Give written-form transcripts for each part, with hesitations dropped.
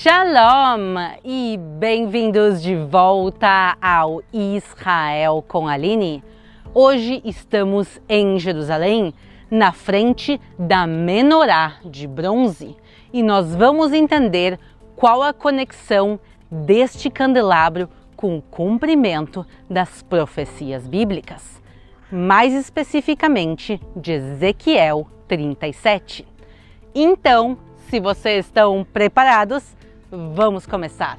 Shalom e bem-vindos de volta ao Israel com Aline. Hoje estamos em Jerusalém, na frente da Menorá de bronze, e nós vamos entender qual a conexão deste candelabro com o cumprimento das profecias bíblicas, mais especificamente de Ezequiel 37. Então, se vocês estão preparados, vamos começar.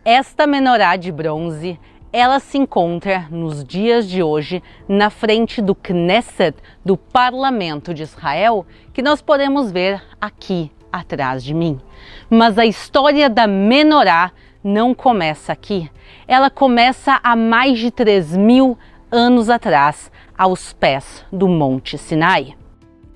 Esta menorá de bronze, ela se encontra nos dias de hoje na frente do Knesset, do Parlamento de Israel, que nós podemos ver aqui atrás de mim. Mas a história da menorá não começa aqui. Ela começa há mais de 3.000 anos atrás, aos pés do Monte Sinai.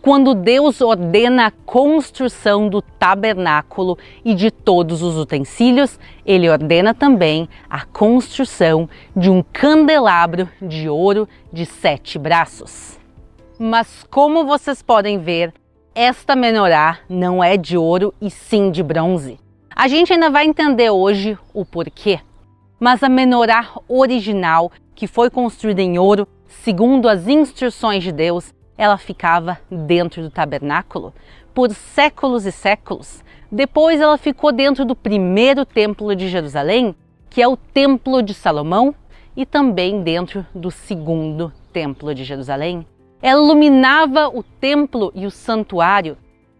Quando Deus ordena a construção do tabernáculo e de todos os utensílios, Ele ordena também a construção de um candelabro de ouro de 7 braços. Mas como vocês podem ver, esta menorá não é de ouro e sim de bronze. A gente ainda vai entender hoje o porquê. Mas a menorá original, que foi construída em ouro, segundo as instruções de Deus, ela ficava dentro do tabernáculo por séculos e séculos. Depois ela ficou dentro do primeiro templo de Jerusalém, que é o Templo de Salomão, e também dentro do segundo templo de Jerusalém. Ela iluminava o templo e o santuário.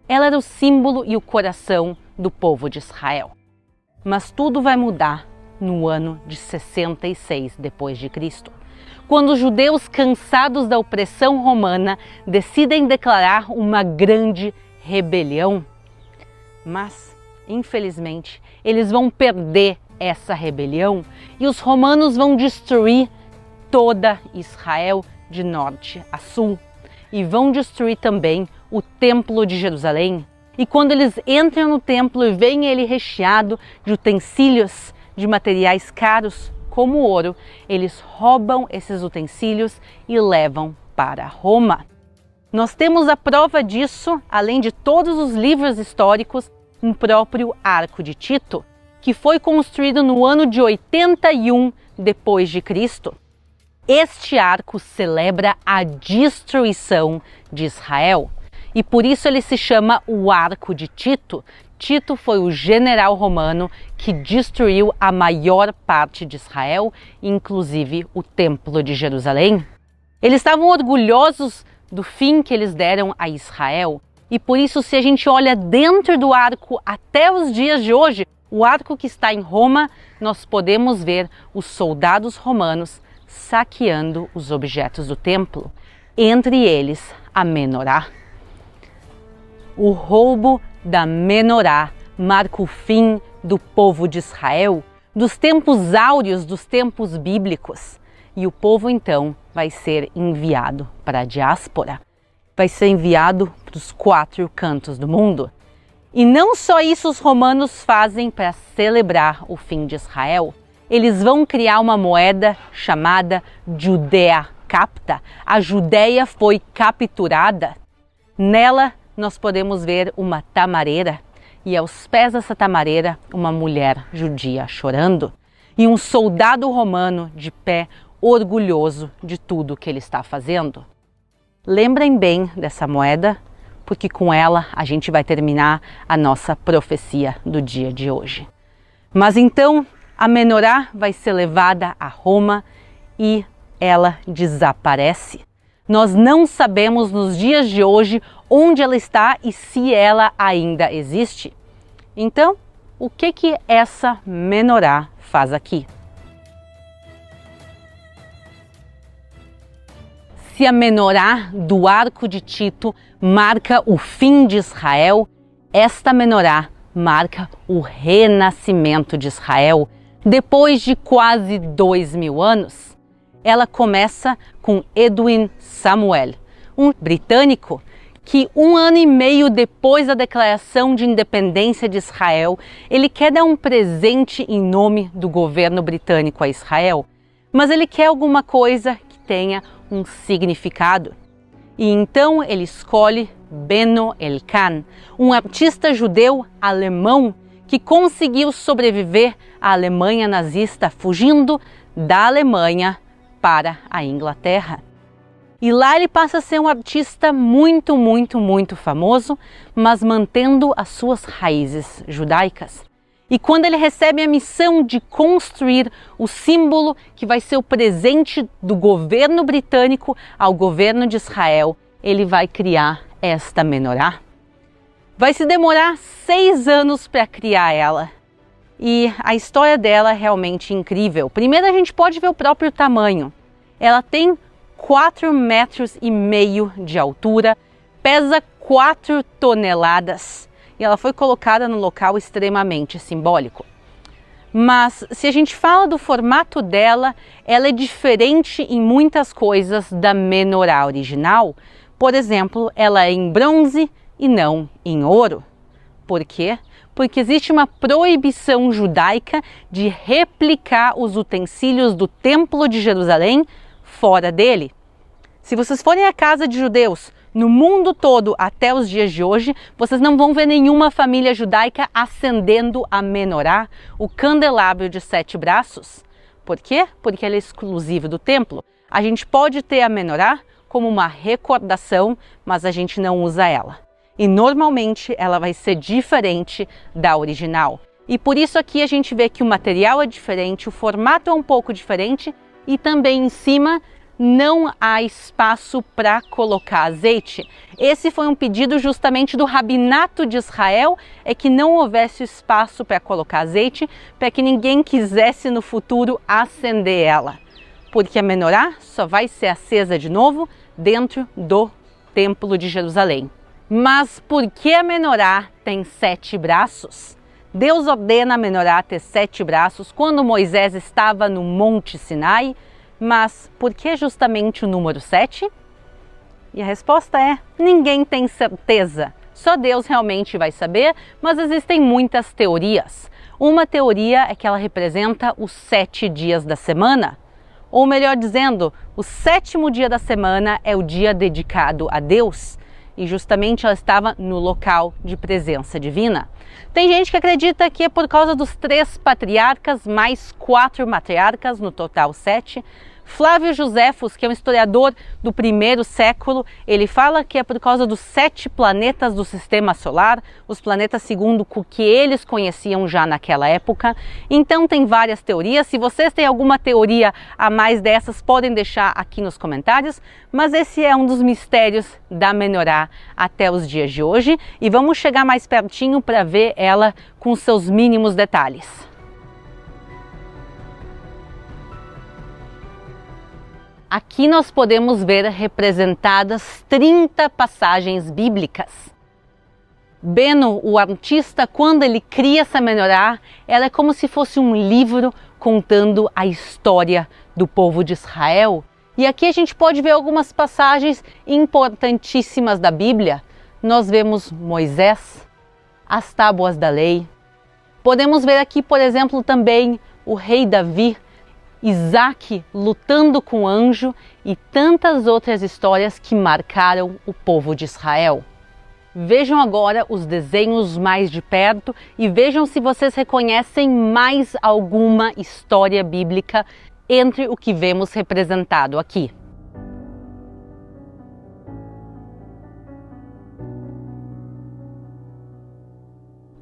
Ela era o símbolo e o coração do povo de Israel. Mas tudo vai mudar no ano de 66 depois de Cristo. Quando os judeus, cansados da opressão romana, decidem declarar uma grande rebelião. Mas, infelizmente, eles vão perder essa rebelião e os romanos vão destruir toda Israel de norte a sul. E vão destruir também o Templo de Jerusalém. E quando eles entram no templo e veem ele recheado de utensílios, de materiais caros, como o ouro, eles roubam esses utensílios e levam para Roma. Nós temos a prova disso, além de todos os livros históricos, no próprio Arco de Tito, que foi construído no ano de 81 depois de Cristo. Este arco celebra a destruição de Israel e por isso ele se chama o Arco de Tito. Tito foi o general romano que destruiu a maior parte de Israel, inclusive o Templo de Jerusalém. Eles estavam orgulhosos do fim que eles deram a Israel e por isso, se a gente olha dentro do arco até os dias de hoje, o arco que está em Roma, nós podemos ver os soldados romanos saqueando os objetos do templo, entre eles a menorá. O roubo da menorá marca o fim do povo de Israel, dos tempos áureos, dos tempos bíblicos. E o povo então vai ser enviado para a diáspora, vai ser enviado para os 4 cantos do mundo. E não só isso os romanos fazem para celebrar o fim de Israel, eles vão criar uma moeda chamada Judea Capta. A Judéia foi capturada. Nela nós podemos ver uma tamareira e aos pés dessa tamareira uma mulher judia chorando e um soldado romano de pé, orgulhoso de tudo que ele está fazendo. Lembrem bem dessa moeda, porque com ela a gente vai terminar a nossa profecia do dia de hoje. Mas então a menorá vai ser levada a Roma e ela desaparece. Nós não sabemos nos dias de hoje onde ela está e se ela ainda existe. Então, o que essa menorá faz aqui? Se a menorá do Arco de Tito marca o fim de Israel, esta menorá marca o renascimento de Israel depois de quase 2.000 anos. Ela começa com Edwin Samuel, um britânico que 1 ano e meio depois da declaração de independência de Israel, ele quer dar um presente em nome do governo britânico a Israel, mas ele quer alguma coisa que tenha um significado. E então ele escolhe Beno Elkan, um artista judeu alemão que conseguiu sobreviver à Alemanha nazista, fugindo da Alemanha para a Inglaterra. E lá ele passa a ser um artista muito famoso, mas mantendo as suas raízes judaicas. E quando ele recebe a missão de construir o símbolo que vai ser o presente do governo britânico ao governo de Israel, ele vai criar esta menorá. Vai se demorar 6 anos para criar ela. E a história dela é realmente incrível. Primeiro a gente pode ver o próprio tamanho. Ela tem 4,5 metros de altura, pesa 4 toneladas e ela foi colocada num local extremamente simbólico. Mas se a gente fala do formato dela, ela é diferente em muitas coisas da menorá original. Por exemplo, ela é em bronze e não em ouro. Por quê? Porque existe uma proibição judaica de replicar os utensílios do Templo de Jerusalém fora dele. Se vocês forem à casa de judeus no mundo todo até os dias de hoje, vocês não vão ver nenhuma família judaica acendendo a menorá, o candelabro de 7 braços. Por quê? Porque ele é exclusivo do templo. A gente pode ter a menorá como uma recordação, mas a gente não usa ela. E normalmente ela vai ser diferente da original. E por isso aqui a gente vê que o material é diferente, o formato é um pouco diferente e também em cima não há espaço para colocar azeite. Esse foi um pedido justamente do Rabinato de Israel, é que não houvesse espaço para colocar azeite, para que ninguém quisesse no futuro acender ela. Porque a menorá só vai ser acesa de novo dentro do Templo de Jerusalém. Mas por que a menorá tem 7 braços? Deus ordena a menorá ter 7 braços quando Moisés estava no Monte Sinai. Mas por que justamente o número 7? E a resposta é: ninguém tem certeza. Só Deus realmente vai saber, mas existem muitas teorias. Uma teoria é que ela representa os 7 dias da semana. Ou melhor dizendo, o 7º dia da semana é o dia dedicado a Deus. E justamente ela estava no local de presença divina. Tem gente que acredita que é por causa dos 3 patriarcas mais 4 matriarcas, no total 7. Flávio Joséfos, que é um historiador do 1º século, ele fala que é por causa dos 7 planetas do sistema solar, os planetas segundo o que eles conheciam já naquela época. Então tem várias teorias. Se vocês têm alguma teoria a mais dessas, podem deixar aqui nos comentários. Mas esse é um dos mistérios da menorá até os dias de hoje. E vamos chegar mais pertinho para ver ela com seus mínimos detalhes. Aqui nós podemos ver representadas 30 passagens bíblicas. Beno, o artista, quando ele cria essa menorá, ela é como se fosse um livro contando a história do povo de Israel. E aqui a gente pode ver algumas passagens importantíssimas da Bíblia. Nós vemos Moisés, as tábuas da lei. Podemos ver aqui, por exemplo, também o rei Davi, Isaac lutando com o anjo e tantas outras histórias que marcaram o povo de Israel. Vejam agora os desenhos mais de perto e vejam se vocês reconhecem mais alguma história bíblica entre o que vemos representado aqui.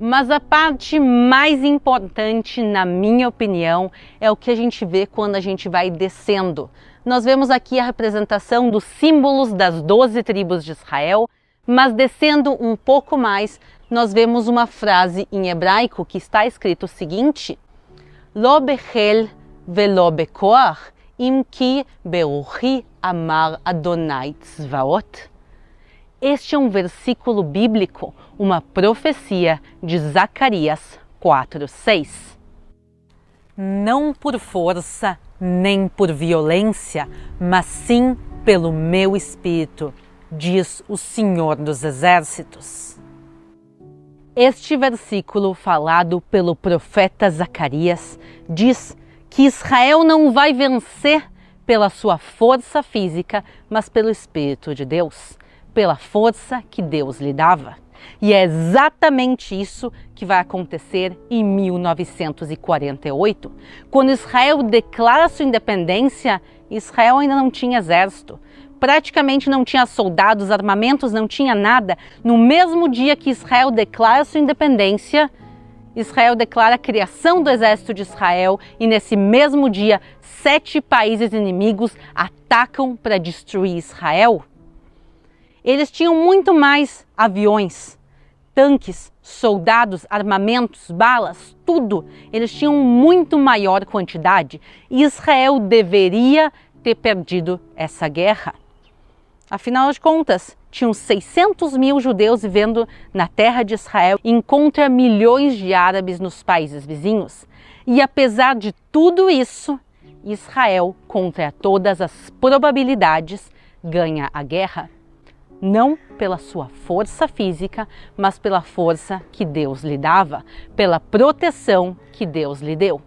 Mas a parte mais importante, na minha opinião, é o que a gente vê quando a gente vai descendo. Nós vemos aqui a representação dos símbolos das 12 tribos de Israel, mas descendo um pouco mais, nós vemos uma frase em hebraico que está escrito o seguinte: Lo bechel velo bekoach, im ki beruchi amar Adonai tzvaot. Este é um versículo bíblico, uma profecia de Zacarias 4:6. Não por força, nem por violência, mas sim pelo meu espírito, diz o Senhor dos Exércitos. Este versículo, falado pelo profeta Zacarias, diz que Israel não vai vencer pela sua força física, mas pelo Espírito de Deus, pela força que Deus lhe dava. E é exatamente isso que vai acontecer em 1948. Quando Israel declara sua independência, Israel ainda não tinha exército. Praticamente não tinha soldados, armamentos, não tinha nada. No mesmo dia que Israel declara sua independência, Israel declara a criação do exército de Israel e nesse mesmo dia 7 países inimigos atacam para destruir Israel. Eles tinham muito mais aviões, tanques, soldados, armamentos, balas, tudo. Eles tinham muito maior quantidade e Israel deveria ter perdido essa guerra. Afinal de contas, tinham 600 mil judeus vivendo na terra de Israel e contra milhões de árabes nos países vizinhos. E apesar de tudo isso, Israel, contra todas as probabilidades, ganha a guerra. Não pela sua força física, mas pela força que Deus lhe dava, pela proteção que Deus lhe deu.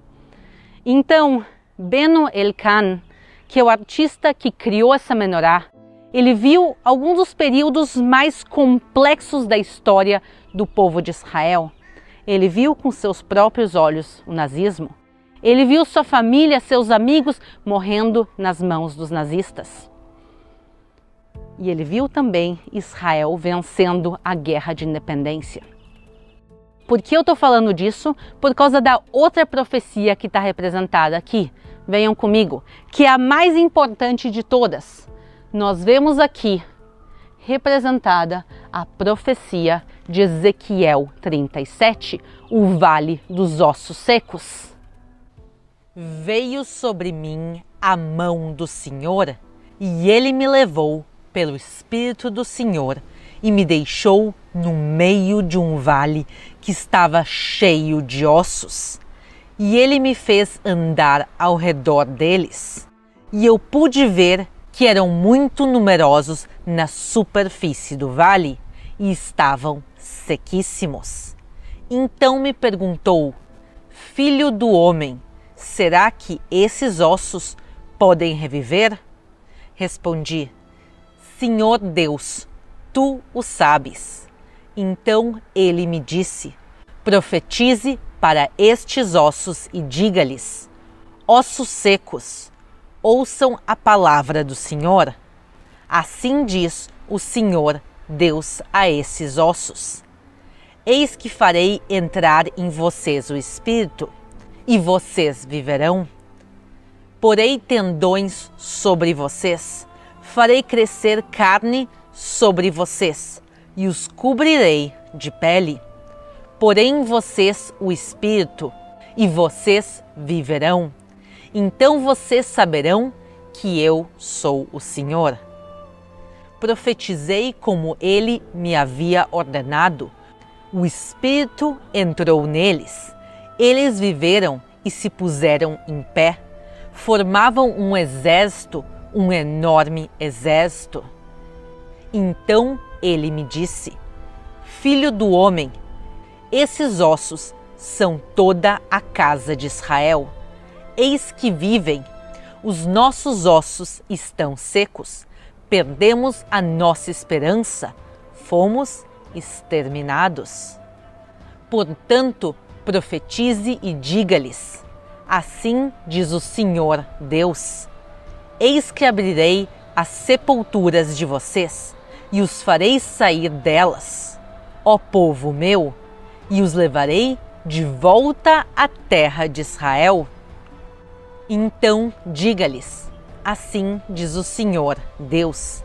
Então, Beno Elkan, que é o artista que criou essa menorá, ele viu alguns dos períodos mais complexos da história do povo de Israel. Ele viu com seus próprios olhos o nazismo. Ele viu sua família, seus amigos morrendo nas mãos dos nazistas. E ele viu também Israel vencendo a guerra de independência. Por que eu estou falando disso? Por causa da outra profecia que está representada aqui. Venham comigo, que é a mais importante de todas. Nós vemos aqui representada a profecia de Ezequiel 37, o Vale dos Ossos Secos. Veio sobre mim a mão do Senhor, e ele me levou pelo Espírito do Senhor e me deixou no meio de um vale que estava cheio de ossos. E ele me fez andar ao redor deles, e eu pude ver que eram muito numerosos na superfície do vale e estavam sequíssimos. Então me perguntou: Filho do homem, será que esses ossos podem reviver? Respondi: Senhor Deus, tu o sabes. Então ele me disse: Profetize para estes ossos e diga-lhes: Ossos secos, ouçam a palavra do Senhor. Assim diz o Senhor Deus a esses ossos: Eis que farei entrar em vocês o Espírito, e vocês viverão. Porei tendões sobre vocês, farei crescer carne sobre vocês, e os cobrirei de pele. Porei em vocês o Espírito, e vocês viverão. Então vocês saberão que eu sou o Senhor. Profetizei como ele me havia ordenado. O Espírito entrou neles. Eles viveram e se puseram em pé. Formavam um exército, um enorme exército. Então ele me disse: Filho do homem, esses ossos são toda a casa de Israel. Eis que vivem, os nossos ossos estão secos, perdemos a nossa esperança, fomos exterminados. Portanto, profetize e diga-lhes: Assim diz o Senhor Deus: Eis que abrirei as sepulturas de vocês e os farei sair delas, ó povo meu, e os levarei de volta à terra de Israel. Então diga-lhes: Assim diz o Senhor Deus: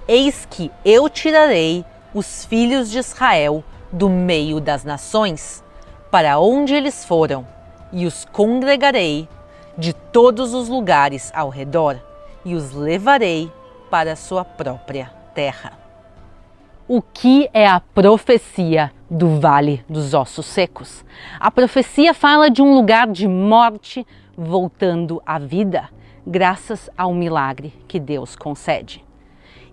Eis que eu tirarei os filhos de Israel do meio das nações, para onde eles foram, e os congregarei de todos os lugares ao redor, e os levarei para a sua própria terra. O que é a profecia do Vale dos Ossos Secos? A profecia fala de um lugar de morte voltando à vida, graças ao milagre que Deus concede.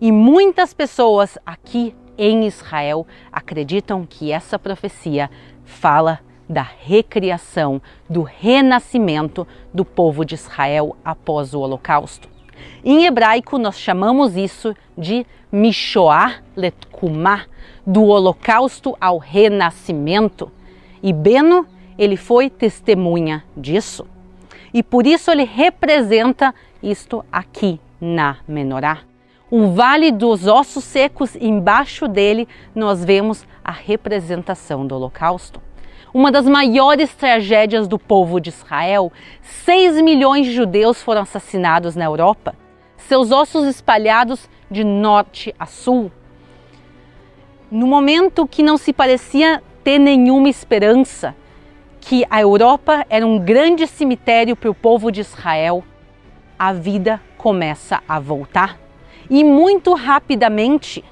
E muitas pessoas aqui em Israel acreditam que essa profecia fala da recriação, do renascimento do povo de Israel após o Holocausto. Em hebraico, nós chamamos isso de Mishoah Letkumah, do Holocausto ao Renascimento. E Beno, ele foi testemunha disso. E por isso ele representa isto aqui na menorá. O Vale dos Ossos Secos, embaixo dele nós vemos a representação do Holocausto. Uma das maiores tragédias do povo de Israel. 6 milhões de judeus foram assassinados na Europa, seus ossos espalhados de norte a sul. No momento que não se parecia ter nenhuma esperança, que a Europa era um grande cemitério para o povo de Israel, a vida começa a voltar. E muito rapidamente,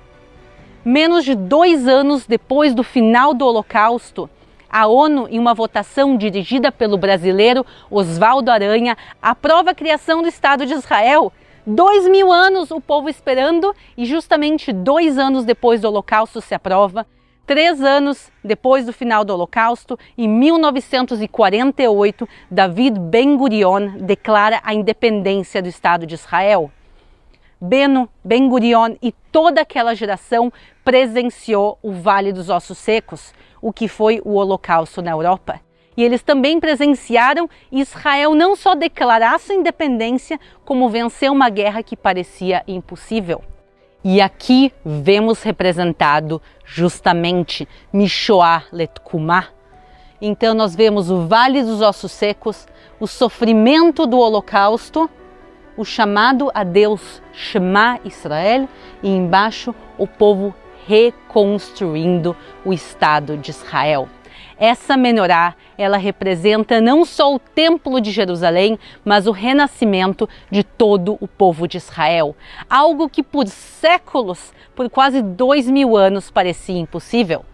menos de 2 anos depois do final do Holocausto, a ONU, em uma votação dirigida pelo brasileiro Oswaldo Aranha, aprova a criação do Estado de Israel. 2000 anos o povo esperando e justamente 2 anos depois do Holocausto se aprova. 3 anos depois do final do Holocausto, em 1948, David Ben-Gurion declara a independência do Estado de Israel. Beno, Ben-Gurion e toda aquela geração presenciou o Vale dos Ossos Secos, o que foi o Holocausto na Europa. E eles também presenciaram Israel não só declarar sua independência, como vencer uma guerra que parecia impossível. E aqui vemos representado justamente Mishoah Letkuma. Então nós vemos o Vale dos Ossos Secos, o sofrimento do Holocausto, o chamado a Deus Shema Israel e embaixo o povo reconstruindo o Estado de Israel. Essa menorá, ela representa não só o Templo de Jerusalém, mas o renascimento de todo o povo de Israel. Algo que por séculos, por quase 2000 anos, parecia impossível,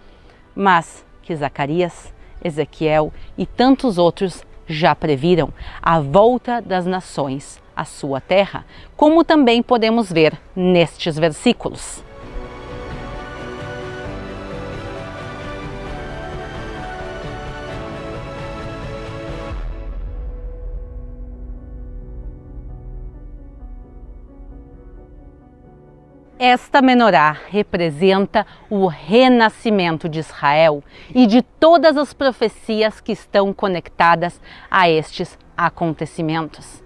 mas que Zacarias, Ezequiel e tantos outros já previram a volta das nações à sua terra, como também podemos ver nestes versículos. Esta menorá representa o renascimento de Israel e de todas as profecias que estão conectadas a estes acontecimentos.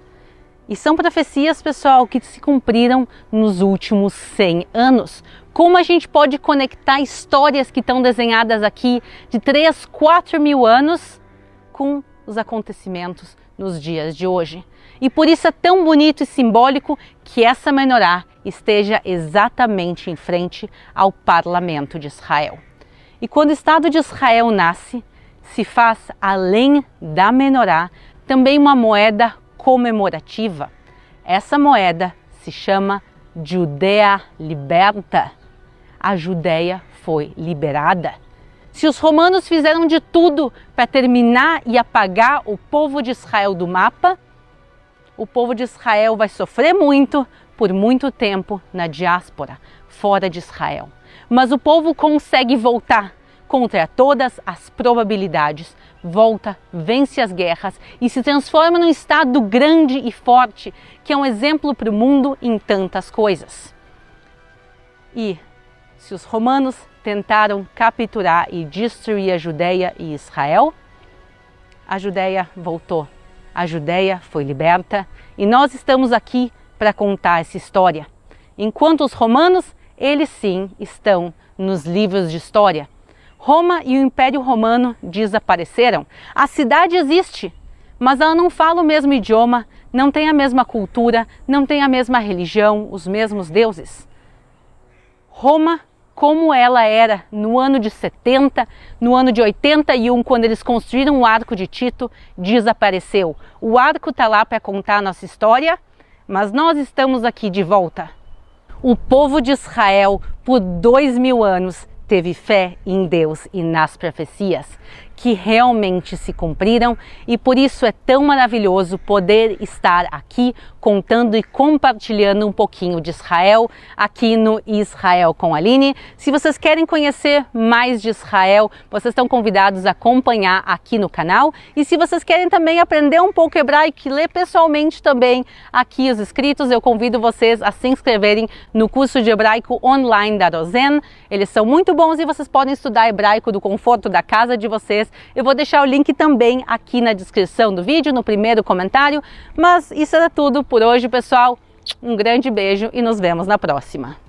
E são profecias, pessoal, que se cumpriram nos últimos 100 anos. Como a gente pode conectar histórias que estão desenhadas aqui de 3, 4 mil anos com os acontecimentos nos dias de hoje? E por isso é tão bonito e simbólico que essa menorá esteja exatamente em frente ao parlamento de Israel. E quando o Estado de Israel nasce, se faz, além da menorá, também uma moeda comemorativa. Essa moeda se chama Judea Liberta. A Judéia foi liberada. Se os romanos fizeram de tudo para terminar e apagar o povo de Israel do mapa, o povo de Israel vai sofrer muito por muito tempo na diáspora, fora de Israel. Mas o povo consegue voltar contra todas as probabilidades, volta, vence as guerras e se transforma num Estado grande e forte, que é um exemplo para o mundo em tantas coisas. E se os romanos tentaram capturar e destruir a Judéia e Israel, a Judéia voltou. A Judéia foi liberta e nós estamos aqui para contar essa história. Enquanto os romanos, eles sim estão nos livros de história. Roma e o Império Romano desapareceram. A cidade existe, mas ela não fala o mesmo idioma, não tem a mesma cultura, não tem a mesma religião, os mesmos deuses. Roma, como ela era no ano de 70, no ano de 81, quando eles construíram o Arco de Tito, desapareceu. O arco está lá para contar a nossa história, mas nós estamos aqui de volta. O povo de Israel, por 2000 anos, teve fé em Deus e nas profecias. que realmente se cumpriram, e por isso é tão maravilhoso poder estar aqui contando e compartilhando um pouquinho de Israel aqui no Israel com a Aline. Se vocês querem conhecer mais de Israel, vocês estão convidados a acompanhar aqui no canal, e se vocês querem também aprender um pouco hebraico e ler pessoalmente também aqui os escritos, eu convido vocês a se inscreverem no curso de hebraico online da Rosen. Eles são muito bons e vocês podem estudar hebraico do conforto da casa de vocês. Eu vou deixar o link também aqui na descrição do vídeo, no primeiro comentário. Mas isso era tudo por hoje, pessoal. Um grande beijo e nos vemos na próxima.